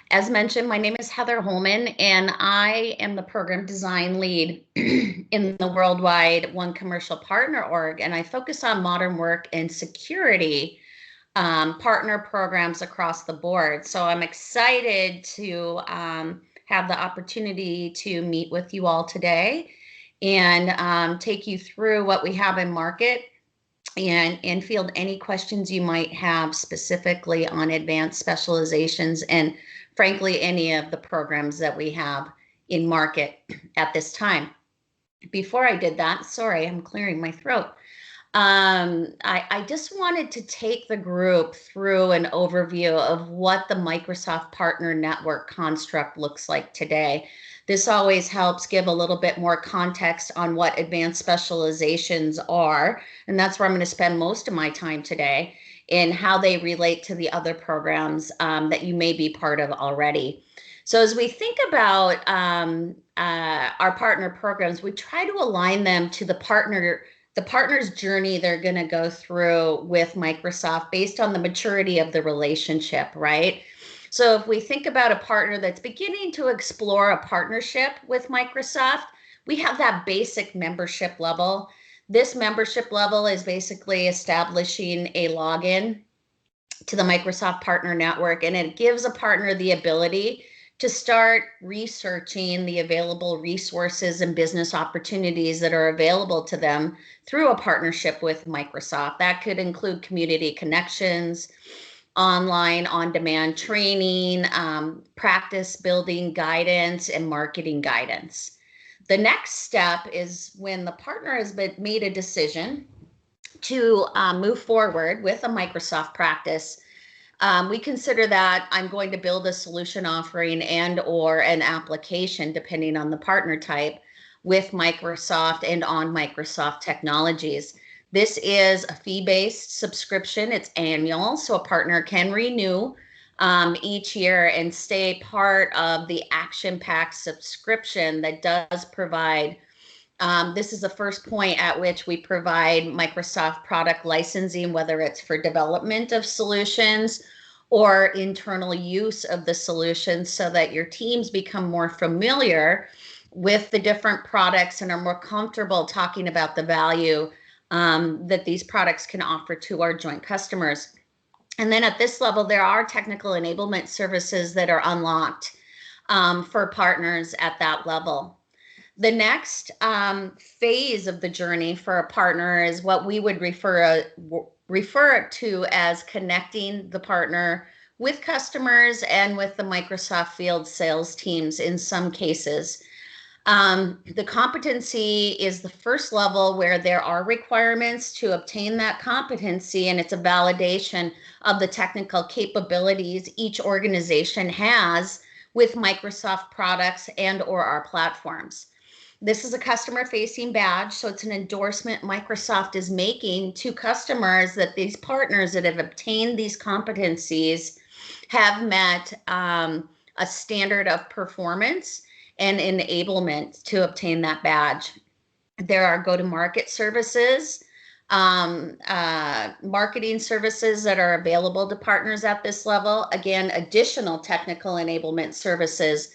As mentioned, my name is Heather Holman, and I am the program design lead in the worldwide One Commercial Partner org, and I focus on modern work and security partner programs across the board. So I'm excited to have the opportunity to meet with you all today and take you through what we have in market and field any questions you might have specifically on advanced specializations and frankly any of the programs that we have in market at this time. Before I did that, sorry, I'm clearing my throat. I just wanted to take the group through an overview of what the Microsoft Partner Network construct looks like today. This always helps give a little bit more context on what advanced specializations are, and that's where I'm going to spend most of my time today, in how they relate to the other programs that you may be part of already. So as we think about our partner programs, we try to align them to the partner's journey they're going to go through with Microsoft based on the maturity of the relationship, right? So if we think about a partner that's beginning to explore a partnership with Microsoft, we have that basic membership level. This membership level is basically establishing a login to the Microsoft Partner Network, and it gives a partner the ability to start researching the available resources and business opportunities that are available to them through a partnership with Microsoft. That could include community connections, online on-demand training, practice building guidance, and marketing guidance. The next step is when the partner has made a decision to move forward with a Microsoft practice. We consider that I'm going to build a solution offering and or an application, depending on the partner type, with Microsoft and on Microsoft technologies. This is a fee-based subscription. It's annual, so a partner can renew each year and stay part of the action-packed subscription that does provide. This is the first point at which we provide Microsoft product licensing, whether it's for development of solutions or internal use of the solutions, so that your teams become more familiar with the different products and are more comfortable talking about the value that these products can offer to our joint customers. And then at this level, there are technical enablement services that are unlocked for partners at that level. The next phase of the journey for a partner is what we would refer to as connecting the partner with customers and with the Microsoft field sales teams in some cases. The competency is the first level where there are requirements to obtain that competency, and it's a validation of the technical capabilities each organization has with Microsoft products and or our platforms. This is a customer-facing badge, so it's an endorsement Microsoft is making to customers that these partners that have obtained these competencies have met a standard of performance and enablement to obtain that badge. There are go-to-market services, marketing services that are available to partners at this level. Again, additional technical enablement services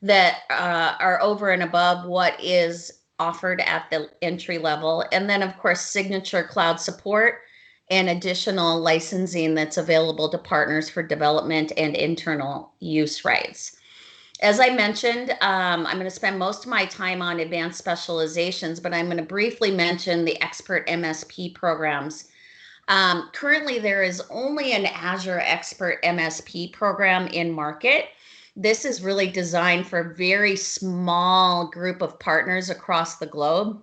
that are over and above what is offered at the entry level. And then, of course, signature cloud support and additional licensing that's available to partners for development and internal use rights. As I mentioned, I'm going to spend most of my time on advanced specializations, but I'm going to briefly mention the expert MSP programs. Currently, there is only an Azure Expert MSP program in market. This is really designed for a very small group of partners across the globe,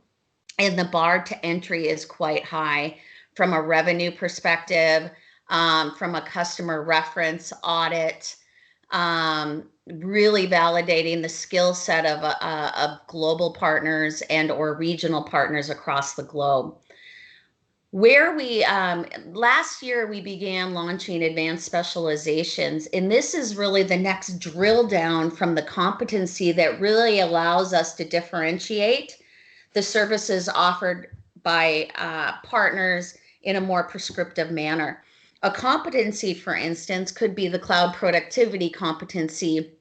and the bar to entry is quite high from a revenue perspective, from a customer reference audit, really validating the skill set of global partners and or regional partners across the globe. Where we, last year we began launching advanced specializations, and this is really the next drill down from the competency that really allows us to differentiate the services offered by partners in a more prescriptive manner. A competency, for instance, could be the cloud productivity competency,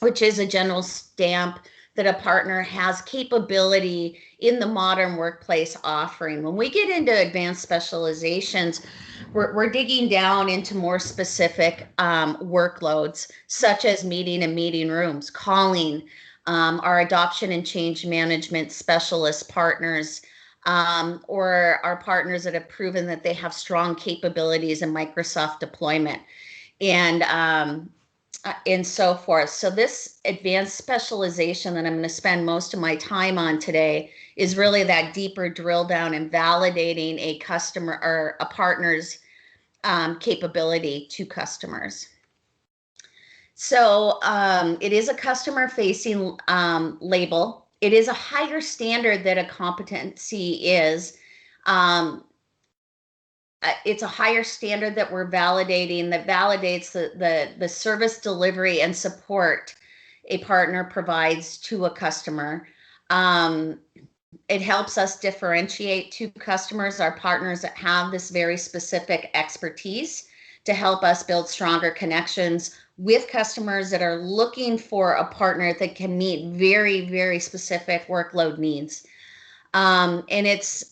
which is a general stamp that a partner has capability in the modern workplace offering. When we get into advanced specializations, we're digging down into more specific workloads, such as meeting and meeting rooms, calling, our adoption and change management specialist partners, or our partners that have proven that they have strong capabilities in Microsoft deployment. And so forth. So this advanced specialization that I'm going to spend most of my time on today is really that deeper drill down and validating a customer or a partner's capability to customers. So it is a customer facing label. It is a higher standard that a competency is. It's a higher standard that we're validating, that validates the service delivery and support a partner provides to a customer. It helps us differentiate to customers, our partners that have this very specific expertise, to help us build stronger connections with customers that are looking for a partner that can meet very, very specific workload needs. And it's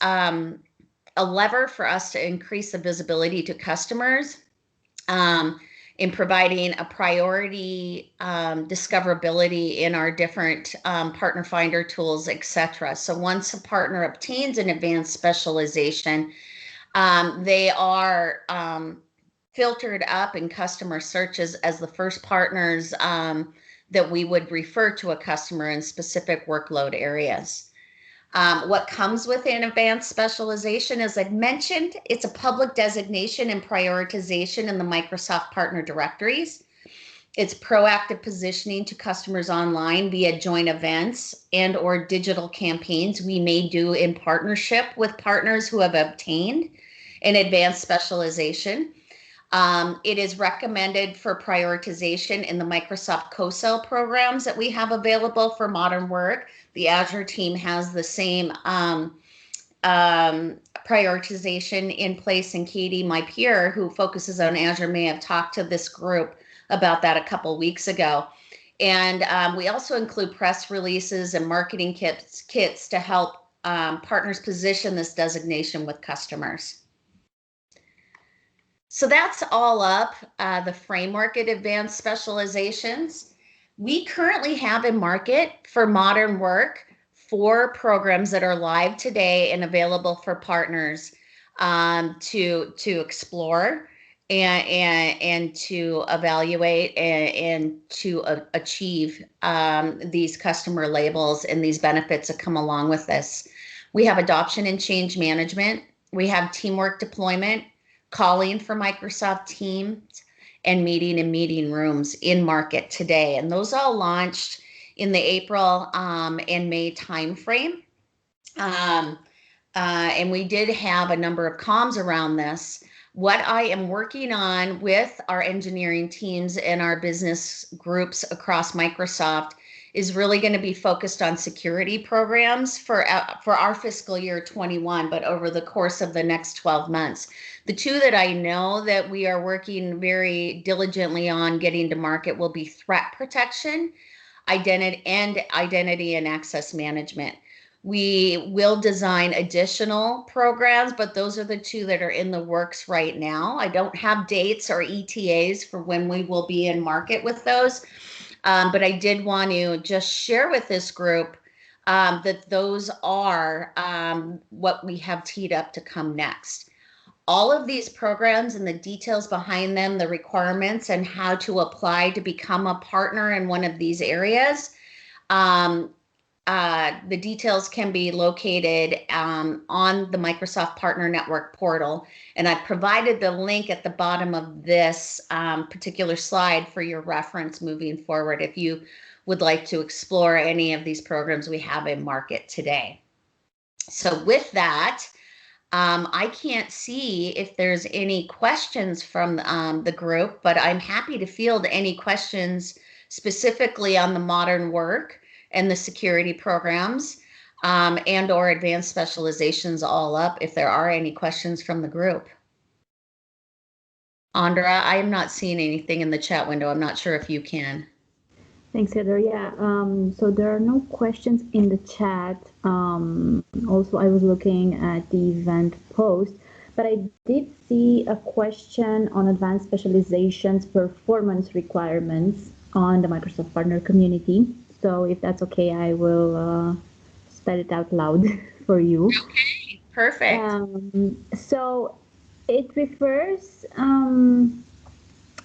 a lever for us to increase the visibility to customers in providing a priority discoverability in our different partner finder tools, etc. So once a partner obtains an advanced specialization, they are filtered up in customer searches as the first partners that we would refer to a customer in specific workload areas. What comes with an advanced specialization, as I've mentioned, it's a public designation and prioritization in the Microsoft partner directories. It's proactive positioning to customers online via joint events and or digital campaigns we may do in partnership with partners who have obtained an advanced specialization. It is recommended for prioritization in the Microsoft co-sell programs that we have available for modern work. The Azure team has the same prioritization in place, and Katie, my peer, who focuses on Azure, may have talked to this group about that a couple weeks ago. And we also include press releases and marketing kits to help partners position this designation with customers. So that's all up the framework at advanced specializations. We currently have a market for modern work 4 programs that are live today and available for partners to explore and to evaluate and to achieve these customer labels and these benefits that come along with this. We have adoption and change management. We have teamwork deployment, calling for Microsoft Teams, and meeting and meeting rooms in market today. And those all launched in the April and May timeframe. And we did have a number of comms around this. What I am working on with our engineering teams and our business groups across Microsoft is really going to be focused on security programs for our fiscal year 21, but over the course of the next 12 months. The 2 that I know that we are working very diligently on getting to market will be threat protection, identity and access management. We will design additional programs, but those are the 2 that are in the works right now. I don't have dates or ETAs for when we will be in market with those. But I did want to just share with this group that those are what we have teed up to come next. All of these programs and the details behind them, the requirements and how to apply to become a partner in one of these areas, the details can be located on the Microsoft Partner Network portal. And I've provided the link at the bottom of this particular slide for your reference moving forward if you would like to explore any of these programs we have in market today. So with that, I can't see if there's any questions from the group, but I'm happy to field any questions specifically on the modern work and the security programs and or advanced specializations all up if there are any questions from the group. Andra, I am not seeing anything in the chat window. I'm not sure if you can. Thanks, Heather. Yeah, so there are no questions in the chat. Also, I was looking at the event post, but I did see a question on advanced specializations performance requirements on the Microsoft Partner Community. So if that's okay, I will spell it out loud for you. Okay, perfect. So it refers,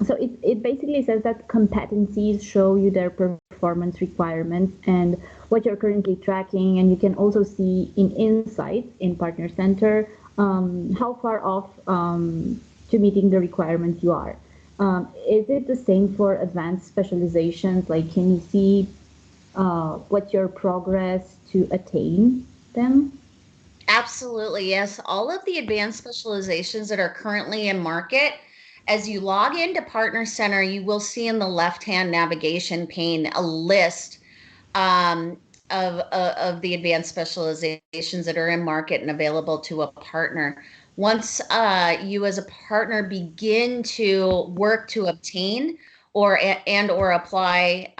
so it basically says that competencies show you their performance requirements and what you're currently tracking, and you can also see in insights in Partner Center how far off to meeting the requirements you are. Is it the same for advanced specializations? Like, can you see what's your progress to attain them? Absolutely, yes. All of the advanced specializations that are currently in market, as you log into Partner Center, you will see in the left-hand navigation pane a list um, of the advanced specializations that are in market and available to a partner. Once you as a partner begin to work to obtain or apply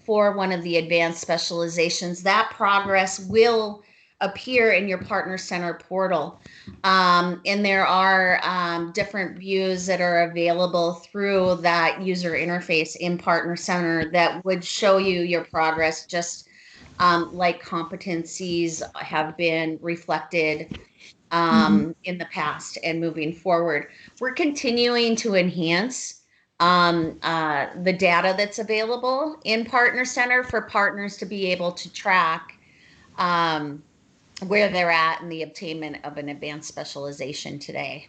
for one of the advanced specializations, that progress will appear in your Partner Center portal. And there are different views that are available through that user interface in Partner Center that would show you your progress, just like competencies have been reflected in the past and moving forward. We're continuing to enhance the data that's available in Partner Center for partners to be able to track um, where they're at in the obtainment of an advanced specialization today.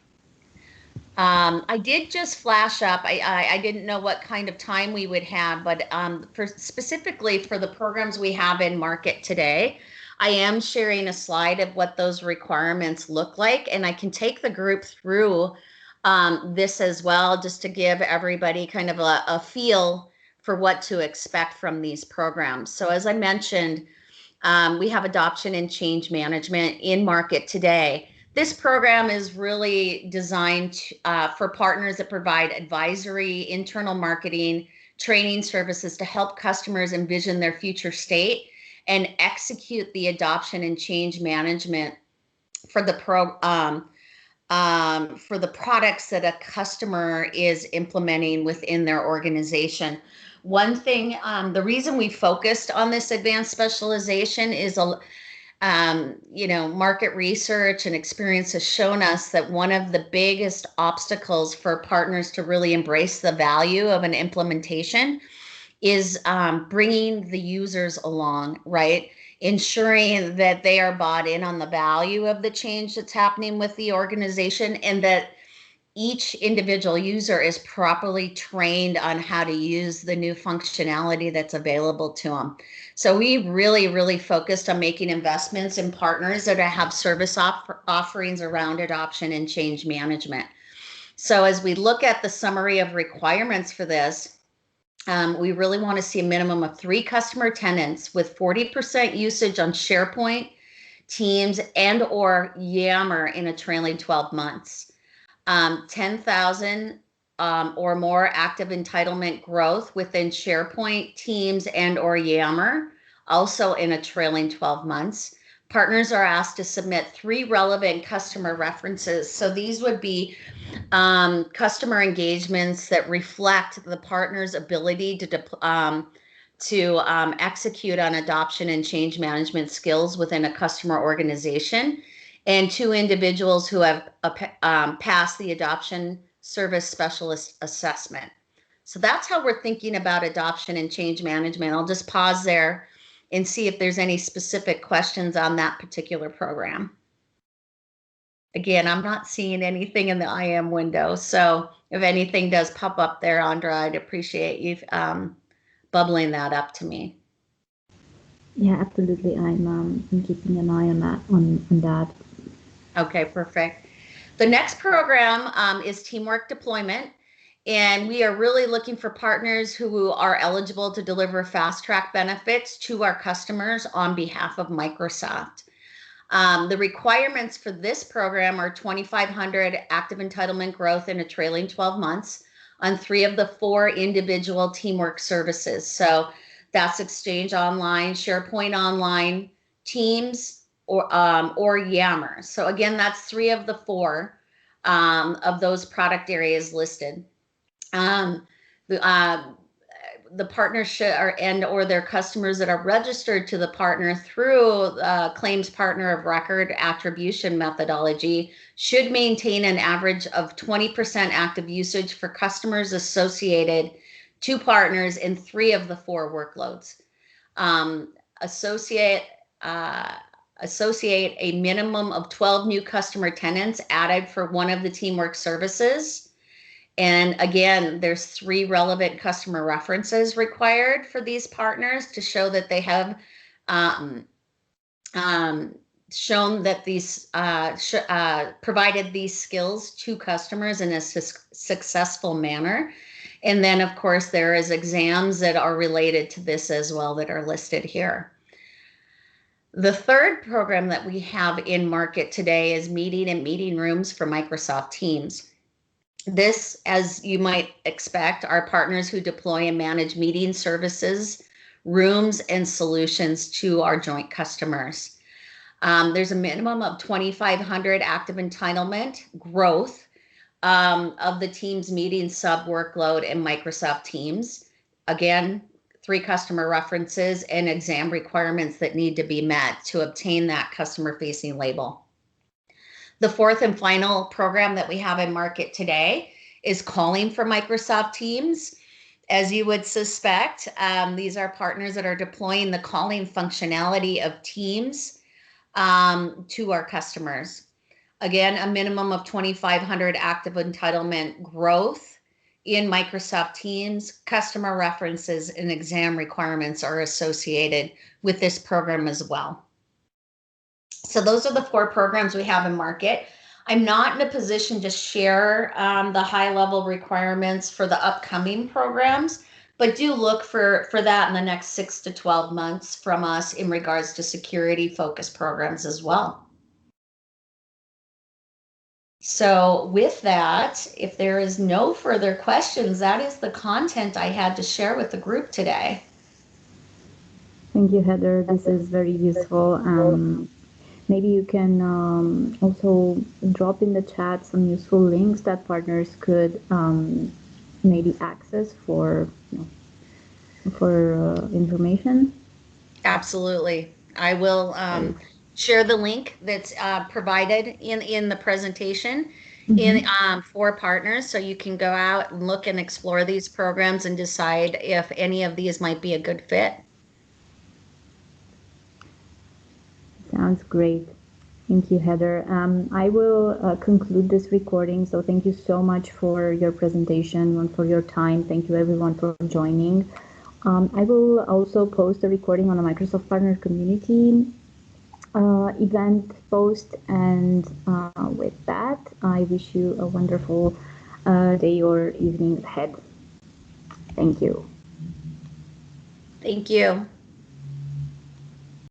I did just flash up. I didn't know what kind of time we would have, but for specifically for the programs we have in market today, I am sharing a slide of what those requirements look like, and I can take the group through this as well, just to give everybody kind of a feel for what to expect from these programs. So as I mentioned, we have adoption and change management in market today. This program is really designed for partners that provide advisory, internal marketing, training services to help customers envision their future state and execute the adoption and change management for the for the products that a customer is implementing within their organization. One thing, the reason we focused on this advanced specialization is market research and experience has shown us that one of the biggest obstacles for partners to really embrace the value of an implementation is bringing the users along, right? Ensuring that they are bought in on the value of the change that's happening with the organization, and that each individual user is properly trained on how to use the new functionality that's available to them. So we really focused on making investments in partners that have service offerings around adoption and change management. So as we look at the summary of requirements for this, we really want to see a minimum of 3 customer tenants with 40% usage on SharePoint, Teams, and or Yammer in a trailing 12 months. 10,000 or more active entitlement growth within SharePoint, Teams, and or Yammer, also in a trailing 12 months. Partners are asked to submit 3 relevant customer references. So these would be customer engagements that reflect the partner's ability to execute on adoption and change management skills within a customer organization, and 2 individuals who have passed the adoption service specialist assessment. So that's how we're thinking about adoption and change management. I'll just pause there and see if there's any specific questions on that particular program. Again, I'm not seeing anything in the IM window, so if anything does pop up there, Andra, I'd appreciate you bubbling that up to me. Yeah, absolutely. I'm keeping an eye on that. Okay, perfect. The next program is Teamwork Deployment, and we are really looking for partners who are eligible to deliver fast track benefits to our customers on behalf of Microsoft. The requirements for this program are 2,500 active entitlement growth in a trailing 12 months on 3 of the 4 individual teamwork services. So that's Exchange Online, SharePoint Online, Teams, or Yammer. So again, that's 3 of the 4 of those product areas listed. The partnership or their customers that are registered to the partner through claims partner of record attribution methodology should maintain an average of 20% active usage for customers associated to partners in 3 of the 4 workloads. Associate a minimum of 12 new customer tenants added for one of the teamwork services. And again, there's 3 relevant customer references required for these partners to show that they have shown that these provided these skills to customers in a successful manner. And then, of course, there is exams that are related to this as well that are listed here. The third program that we have in market today is Meeting and Meeting Rooms for Microsoft Teams. This, as you might expect, are partners who deploy and manage meeting services, rooms, and solutions to our joint customers. There's a minimum of 2,500 active entitlement growth of the Teams meeting sub workload in Microsoft Teams. Again, 3 customer references and exam requirements that need to be met to obtain that customer-facing label. The 4th and final program that we have in market today is Calling for Microsoft Teams. As you would suspect, these are partners that are deploying the calling functionality of Teams to our customers. Again, a minimum of 2,500 active entitlement growth in Microsoft Teams. Customer references and exam requirements are associated with this program as well. So those are the 4 programs we have in market. I'm not in a position to share the high-level requirements for the upcoming programs, but do look for that in the next 6 to 12 months from us in regards to security-focused programs as well. So with that, if there is no further questions, that is the content I had to share with the group today. Thank you, Heather. This is very useful. Maybe you can also drop in the chat some useful links that partners could maybe access for information. Absolutely. I will share the link that's provided in the presentation for partners, so you can go out and look and explore these programs and decide if any of these might be a good fit. Sounds great. Thank you, Heather. I will conclude this recording. So thank you so much for your presentation and for your time. Thank you everyone for joining. I will also post the recording on the Microsoft Partner Community event post. And with that, I wish you a wonderful day or evening ahead. Thank you. Thank you.